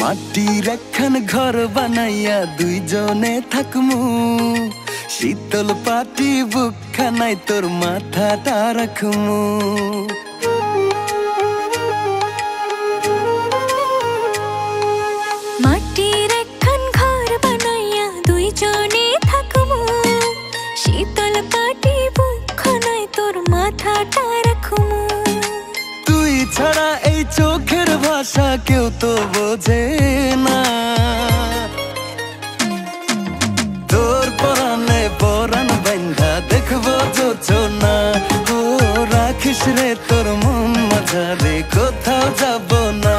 মাটির একখান ঘর বানাইয়া দুইজনে থাকমু, শীতল পাটি বুকখানায় তোর মাথাটা রাখমু। মাটির একখান ঘর বানাইয়া দুইজনে থাকমু, শীতল পাটি বুকখানায় তোর মাথাটা রাখমু। তুই ছাড়া এই চোখের ভাষা কেউ তো বোঝে না, তোর পরাণে পরাণ বান্ধা দেখবো যোজনা। ও রাখিস রে তোর মন মাঝারে, কোথাও যাব না।